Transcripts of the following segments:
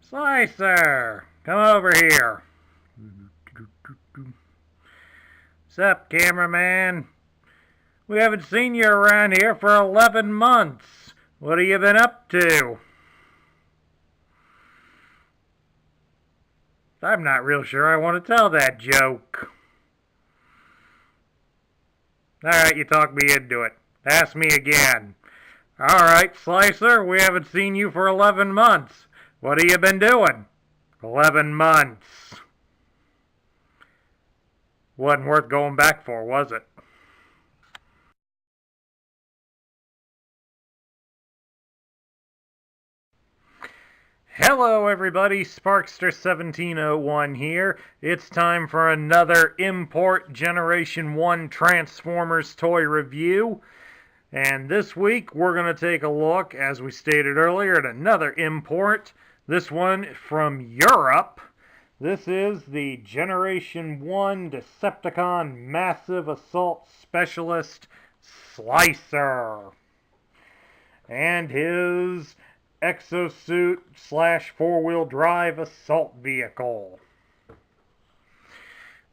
Slicer, come over here. Sup, cameraman? We haven't seen you around here for 11 months. What have you been up to? I'm not real sure I want to tell that joke. Alright, you talked me into it. Ask me again. Alright, Slicer, we haven't seen you for 11 months. What have you been doing? 11 months. Wasn't worth going back for, was it? Hello everybody, Sparkster1701 here. It's time for another Import Generation 1 Transformers toy review. And this week we're going to take a look, as we stated earlier, at another import. This one from Europe. This is the Generation 1 Decepticon Massive Assault Specialist Slicer. And his exosuit / four-wheel drive assault vehicle.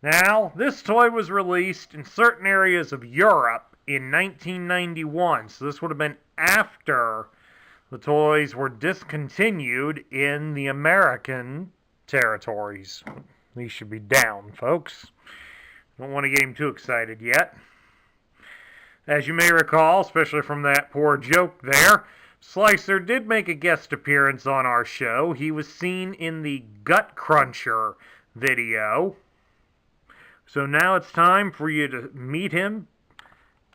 Now, this toy was released in certain areas of Europe in 1991, so this would have been after the toys were discontinued in the American territories. These should be down, folks. Don't want to get him too excited yet. As you may recall, especially from that poor joke there, Slicer did make a guest appearance on our show. He was seen in the Gut Cruncher video. So now it's time for you to meet him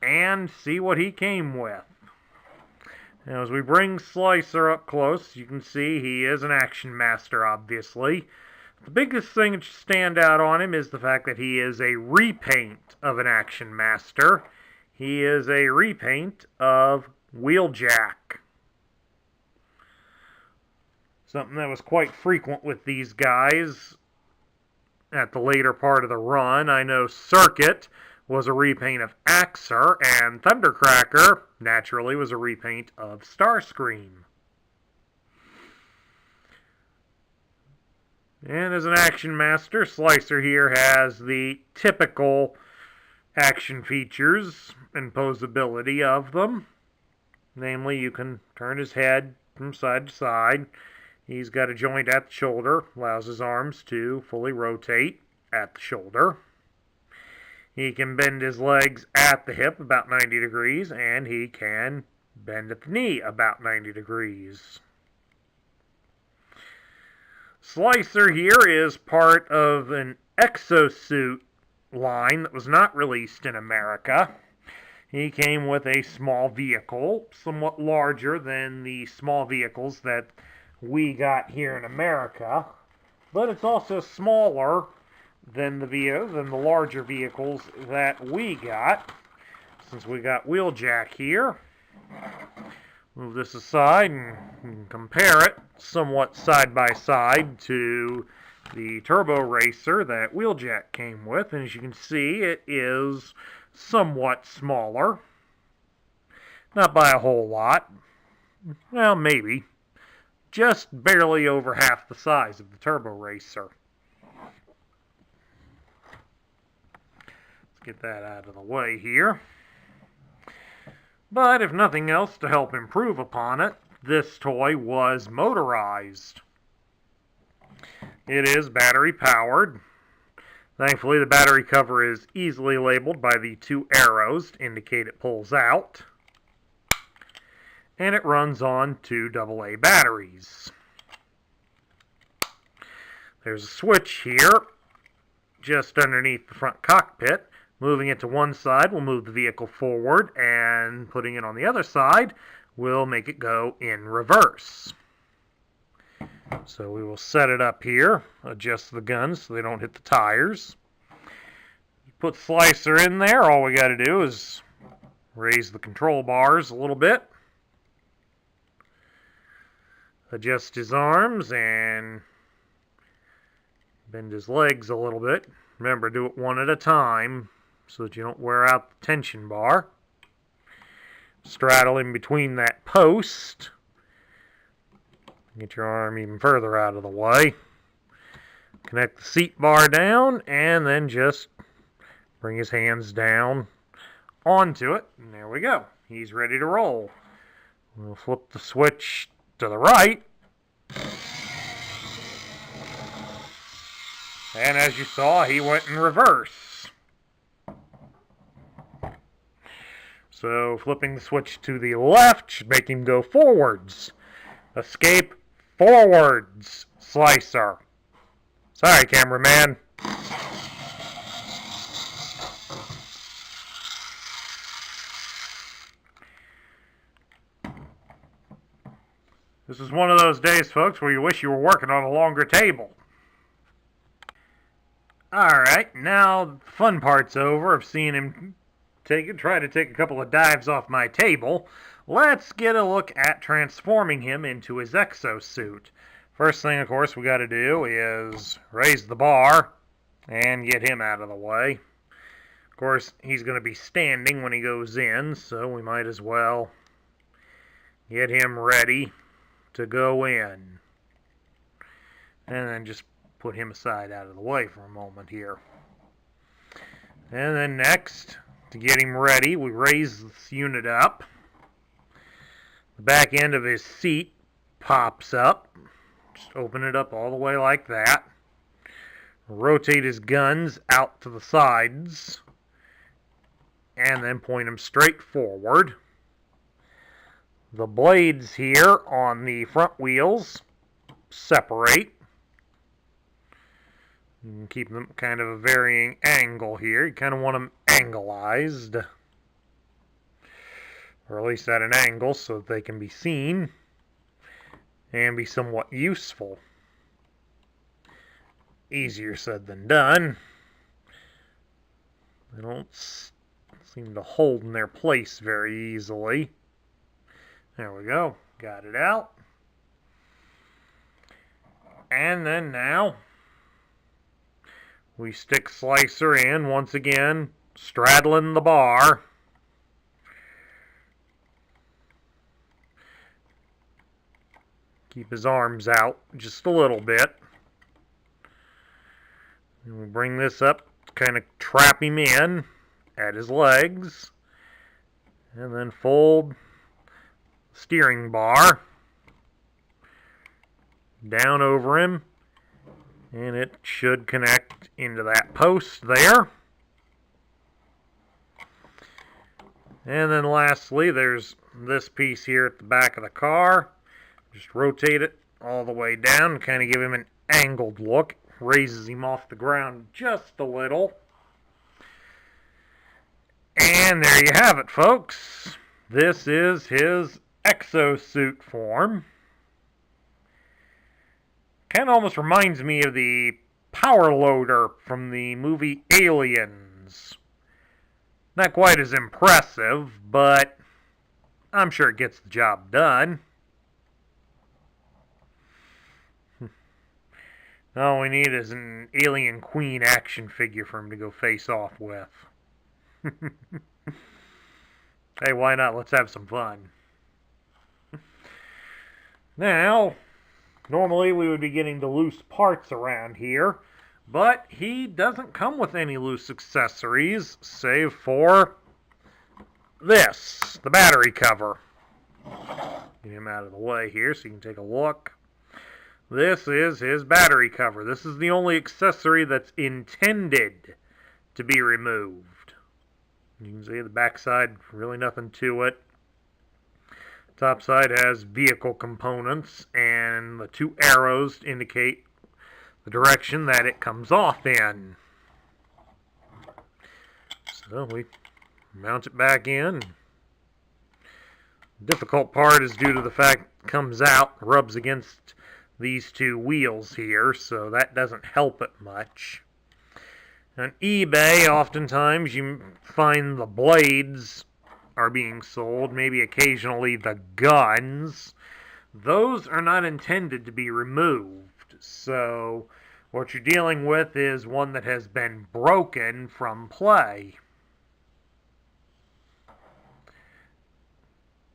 and see what he came with. Now, as we bring Slicer up close, you can see he is an Action Master, obviously. The biggest thing that should stand out on him is the fact that he is a repaint of an Action Master. He is a repaint of Wheeljack. Something that was quite frequent with these guys at the later part of the run. I know Circuit was a repaint of Axer, and Thundercracker, naturally, was a repaint of Starscream. And as an Action Master, Slicer here has the typical action features and posability of them. Namely, you can turn his head from side to side. He's got a joint at the shoulder, allows his arms to fully rotate at the shoulder. He can bend his legs at the hip about 90 degrees, and he can bend at the knee about 90 degrees. Slicer here is part of an exosuit line that was not released in America. He came with a small vehicle, somewhat larger than the small vehicles that we got here in America, but it's also smaller than the larger vehicles that we got. Since we got Wheeljack here, move this aside and compare it somewhat side by side to the Turbo Racer that Wheeljack came with, and as you can see, it is somewhat smaller. Not by a whole lot. Well, maybe. Just barely over half the size of the Turbo Racer. Let's get that out of the way here. But if nothing else to help improve upon it, this toy was motorized. It is battery powered. Thankfully, the battery cover is easily labeled by the two arrows to indicate it pulls out. And it runs on 2 AA batteries. There's a switch here, just underneath the front cockpit. Moving it to one side will move the vehicle forward, and putting it on the other side will make it go in reverse. So we will set it up here, adjust the guns so they don't hit the tires. Put Slicer in there, all we got to do is raise the control bars a little bit. Adjust his arms and bend his legs a little bit. Remember, do it one at a time so that you don't wear out the tension bar. straddle in between that post. Get your arm even further out of the way. Connect the seat bar down, and then just bring his hands down onto it, and there we go. He's ready to roll. We'll flip the switch to the right. And as you saw, he went in reverse. So flipping the switch to the left should make him go forwards. Escape forwards, slicer. Sorry, cameraman. This is one of those days, folks, where you wish you were working on a longer table. Alright, now the fun part's over of seeing him try to take a couple of dives off my table. Let's get a look at transforming him into his exosuit. First thing, of course, we got to do is raise the bar and get him out of the way. Of course, he's going to be standing when he goes in, so we might as well get him ready to go in. And then just put him aside out of the way for a moment here. And then next, to get him ready, we raise this unit up. The back end of his seat pops up. Just open it up all the way like that. Rotate his guns out to the sides. And then point them straight forward. The blades here on the front wheels separate. You can keep them kind of a varying angle here. You kind of want them angleized. Or at least at an angle so that they can be seen and be somewhat useful. Easier said than done. They don't seem to hold in their place very easily. There we go. Got it out. And then now we stick Slicer in once again, straddling the bar. Keep his arms out just a little bit. And we'll bring this up, kind of trap him in at his legs. And then fold the steering bar down over him. And it should connect into that post there. And then lastly, there's this piece here at the back of the car. Just rotate it all the way down, kind of give him an angled look. Raises him off the ground just a little. And there you have it, folks. This is his exosuit form. Kind of almost reminds me of the power loader from the movie Aliens. Not quite as impressive, but I'm sure it gets the job done. All we need is an Alien Queen action figure for him to go face off with. Hey, why not? Let's have some fun. Now, normally we would be getting the loose parts around here, but he doesn't come with any loose accessories, save for this, the battery cover. Get him out of the way here so you can take a look. This is his battery cover. This is the only accessory that's intended to be removed. You can see the backside, really nothing to it. Top side has vehicle components, and the two arrows indicate the direction that it comes off in. So we mount it back in. The difficult part is due to the fact it comes out, rubs against these two wheels here, so that doesn't help it much. On eBay, oftentimes you find the blades are being sold, maybe occasionally the guns. Those are not intended to be removed, so what you're dealing with is one that has been broken from play.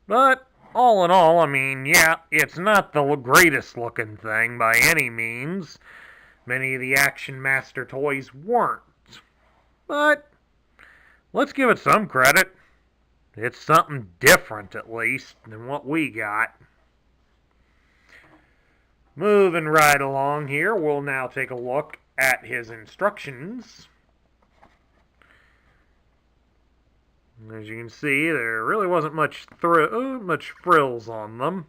But all in all, I mean, yeah, it's not the greatest looking thing by any means. Many of the Action Master toys weren't. But let's give it some credit. It's something different, at least, than what we got. Moving right along here, we'll now take a look at his instructions. As you can see, there really wasn't much frills on them.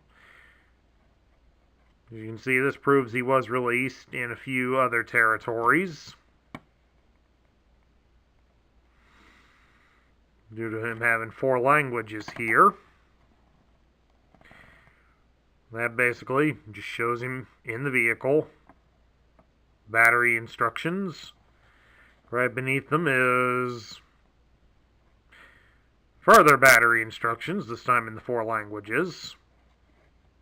As you can see, this proves he was released in a few other territories, due to him having 4 languages here. That basically just shows him in the vehicle. Battery instructions. Right beneath them is further battery instructions, this time in the 4 languages.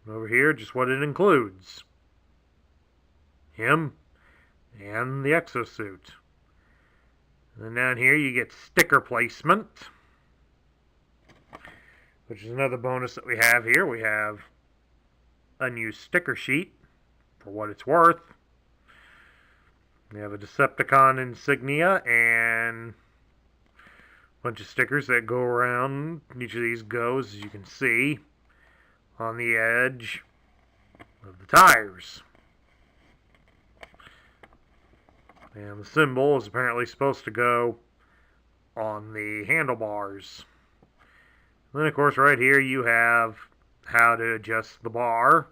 Over here, just what it includes. Him and the exosuit. And down here you get sticker placement, which is another bonus that we have here. We have unused sticker sheet for what it's worth. We have a Decepticon insignia and a bunch of stickers that go around. Each of these goes, as you can see, on the edge of the tires. And the symbol is apparently supposed to go on the handlebars. And then, of course, right here you have how to adjust the bar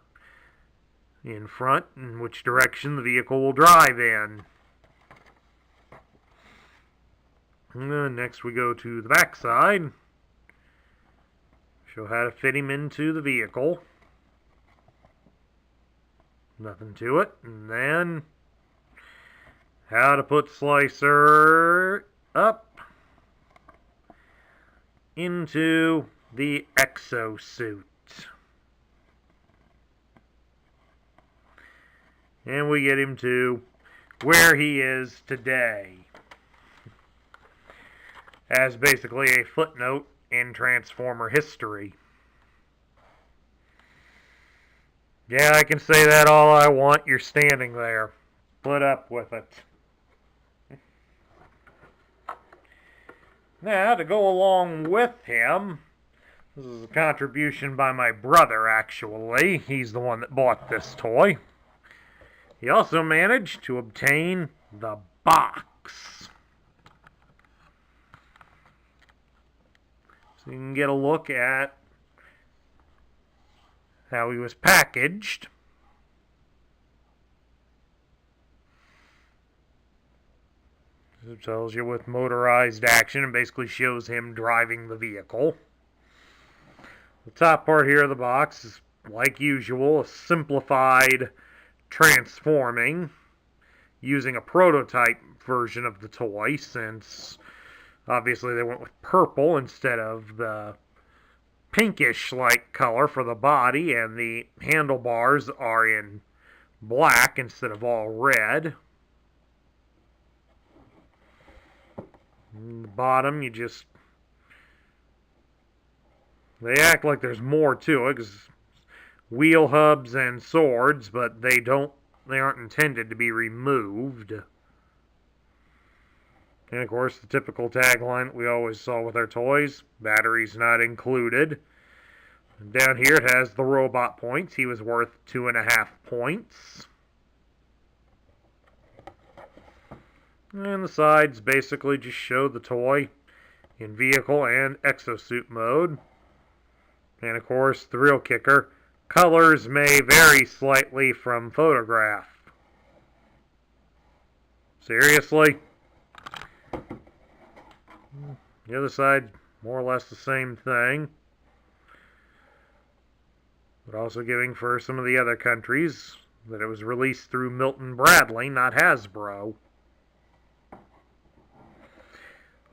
in front and which direction the vehicle will drive in. And then next we go to the back side. Show how to fit him into the vehicle. Nothing to it. And then how to put Slicer up into the exosuit. And we get him to where he is today, as basically a footnote in Transformer history. Yeah, I can say that all I want. You're standing there. Put up with it. Now, to go along with him, this is a contribution by my brother, actually. He's the one that bought this toy. He also managed to obtain the box. So you can get a look at how he was packaged. It tells you with motorized action and basically shows him driving the vehicle. The top part here of the box is, like usual, a simplified transforming using a prototype version of the toy, since obviously they went with purple instead of the pinkish like color for the body, and the handlebars are in black instead of all red. And the bottom, they act like there's more to it, because wheel hubs and swords, but they aren't intended to be removed. And of course, the typical tagline that we always saw with our toys: batteries not included. And down here it has the robot points. He was worth 2.5 points. And the sides basically just show the toy in vehicle and exosuit mode. And of course, the real kicker: colors may vary slightly from photograph. Seriously? The other side, more or less the same thing. But also giving for some of the other countries that it was released through Milton Bradley, not Hasbro.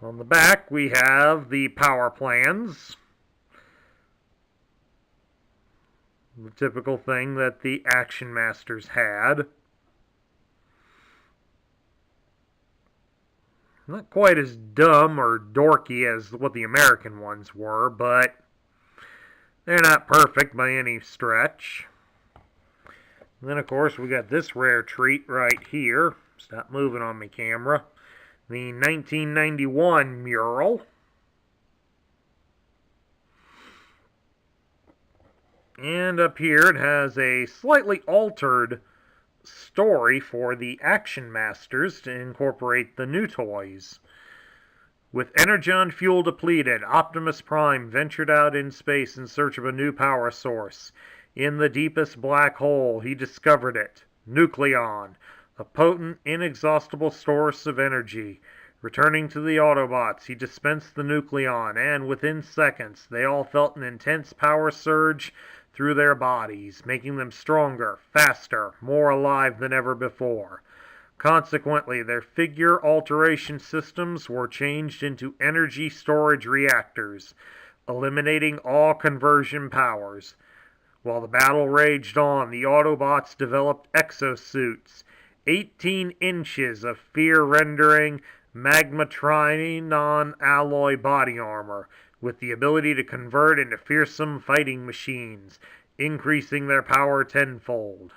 On the back, we have the power plans. The typical thing that the Action Masters had. Not quite as dumb or dorky as what the American ones were, but They're not perfect by any stretch. And then, of course, we got this rare treat right here. Stop moving on me, camera. The 1991 mural. And up here it has a slightly altered story for the Action Masters to incorporate the new toys. With energon fuel depleted, Optimus Prime ventured out in space in search of a new power source. In the deepest black hole, he discovered it, Nucleon, a potent, inexhaustible source of energy. Returning to the Autobots, he dispensed the Nucleon, and within seconds, they all felt an intense power surge through their bodies, making them stronger, faster, more alive than ever before. Consequently, their figure alteration systems were changed into energy storage reactors, eliminating all conversion powers. While the battle raged on, the Autobots developed exosuits, 18 inches of fear-rendering magmatrinon alloy body armor, with the ability to convert into fearsome fighting machines, increasing their power tenfold.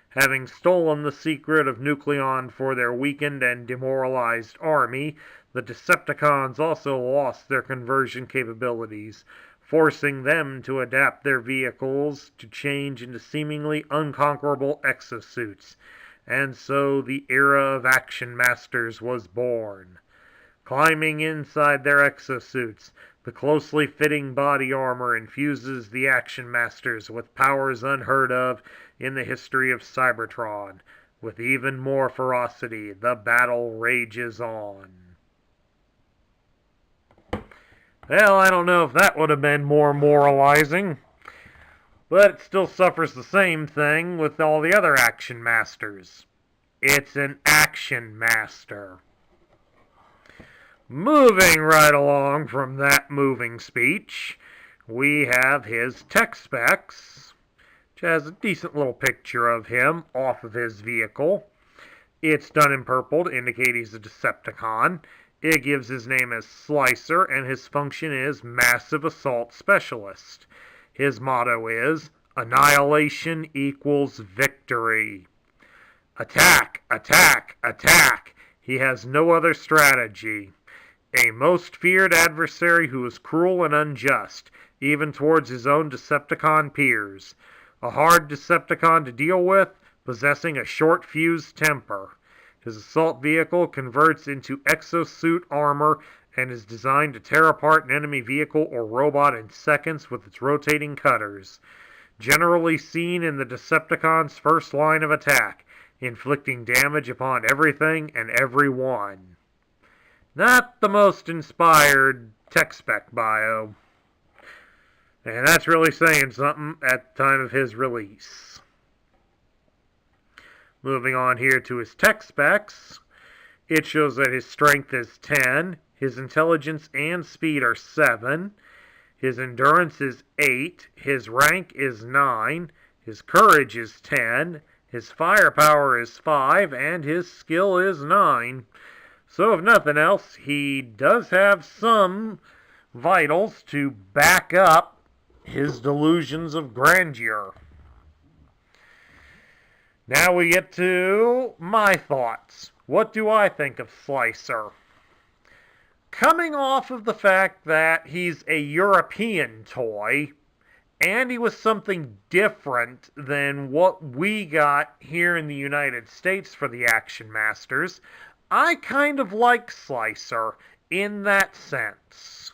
Having stolen the secret of Nucleon for their weakened and demoralized army, the Decepticons also lost their conversion capabilities, forcing them to adapt their vehicles to change into seemingly unconquerable exosuits. And so the era of Action Masters was born. Climbing inside their exosuits, the closely fitting body armor infuses the Action Masters with powers unheard of in the history of Cybertron. With even more ferocity, the battle rages on. Well, I don't know if that would have been more moralizing, but it still suffers the same thing with all the other Action Masters. It's an Action Master. Moving right along from that moving speech, we have his tech specs, which has a decent little picture of him off of his vehicle. It's done in purple to indicate he's a Decepticon. It gives his name as Slicer, and his function is Massive Assault Specialist. His motto is, Annihilation equals victory. Attack, attack, attack. He has no other strategy. A most feared adversary who is cruel and unjust, even towards his own Decepticon peers. A hard Decepticon to deal with, possessing a short-fused temper. His assault vehicle converts into exosuit armor and is designed to tear apart an enemy vehicle or robot in seconds with its rotating cutters. Generally seen in the Decepticon's first line of attack, inflicting damage upon everything and everyone. Not the most inspired tech spec bio. And that's really saying something at the time of his release. Moving on here to his tech specs, it shows that his strength is 10, his intelligence and speed are 7, his endurance is 8, his rank is 9, his courage is 10, his firepower is 5, and his skill is 9. So if nothing else, he does have some vitals to back up his delusions of grandeur. Now we get to my thoughts. What do I think of Slicer? Coming off of the fact that he's a European toy, and he was something different than what we got here in the United States for the Action Masters, I kind of like Slicer in that sense.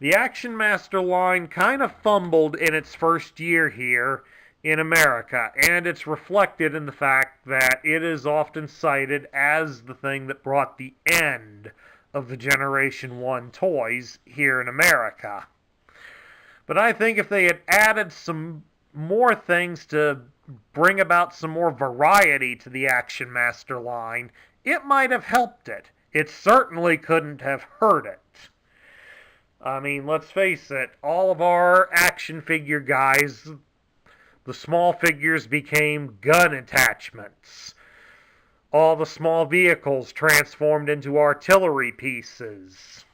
The Action Master line kind of fumbled in its first year here in America, and it's reflected in the fact that it is often cited as the thing that brought the end of the Generation 1 toys here in America. But I think if they had added some more things to bring about some more variety to the Action Master line, it might have helped it. It certainly couldn't have hurt it. I mean, let's face it, all of our action figure guys, the small figures became gun attachments. All the small vehicles transformed into artillery pieces.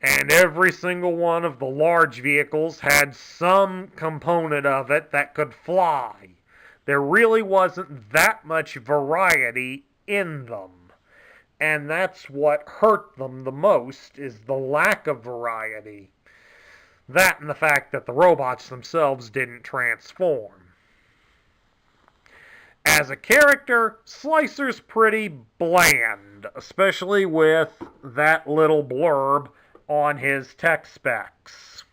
And every single one of the large vehicles had some component of it that could fly. There really wasn't that much variety in them. And that's what hurt them the most, is the lack of variety. That and the fact that the robots themselves didn't transform. As a character, Slicer's pretty bland, especially with that little blurb on his tech specs.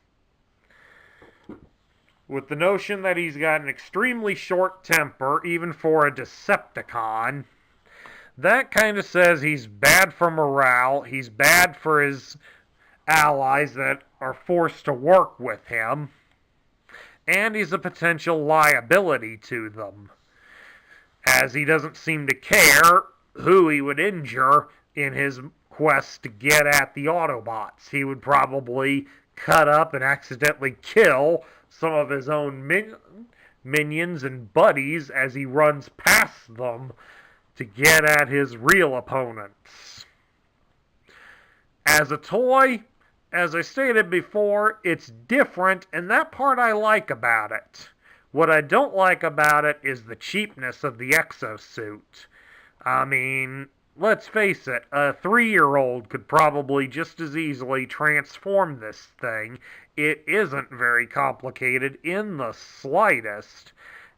With the notion that he's got an extremely short temper, even for a Decepticon, that kind of says he's bad for morale, he's bad for his allies that are forced to work with him, and he's a potential liability to them, as he doesn't seem to care who he would injure in his quest to get at the Autobots. He would probably cut up and accidentally kill some of his own minions and buddies as he runs past them to get at his real opponents. As a toy, as I stated before, it's different, and that part I like about it. What I don't like about it is the cheapness of the exosuit. I mean, let's face it, a 3-year-old could probably just as easily transform this thing. It isn't very complicated in the slightest,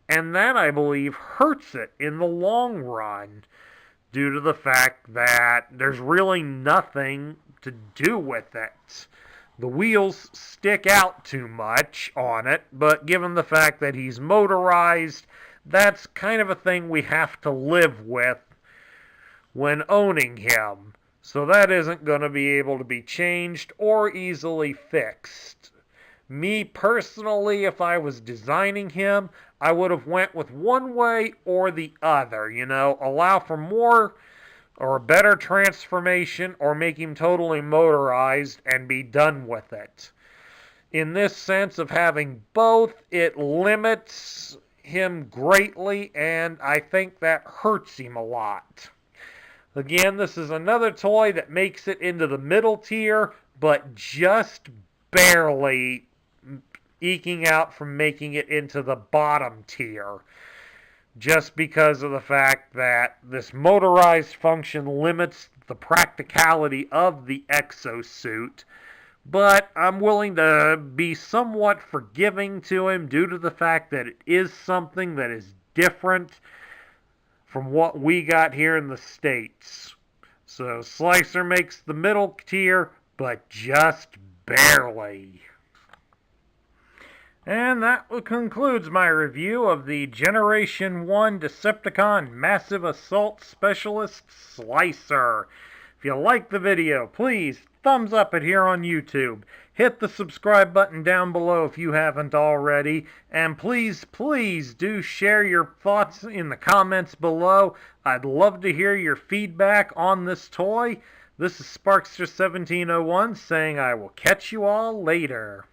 and that, I believe, hurts it in the long run, due to the fact that there's really nothing to do with it. The wheels stick out too much on it, but given the fact that he's motorized, that's kind of a thing we have to live with when owning him. So that isn't going to be able to be changed or easily fixed. Me personally, if I was designing him, I would have went with one way or the other. Allow for more or a better transformation, or make him totally motorized and be done with it. In this sense of having both, it limits him greatly, and I think that hurts him a lot. Again, this is another toy that makes it into the middle tier, but just barely eking out from making it into the bottom tier. Just because of the fact that this motorized function limits the practicality of the exosuit. But I'm willing to be somewhat forgiving to him due to the fact that it is something that is different from what we got here in the States. So Slicer makes the middle tier, but just barely. And that concludes my review of the Generation 1 Decepticon Massive Assault Specialist Slicer. If you like the video, please thumbs up it here on YouTube. Hit the subscribe button down below if you haven't already. And please, please do share your thoughts in the comments below. I'd love to hear your feedback on this toy. This is Sparkster1701 saying I will catch you all later.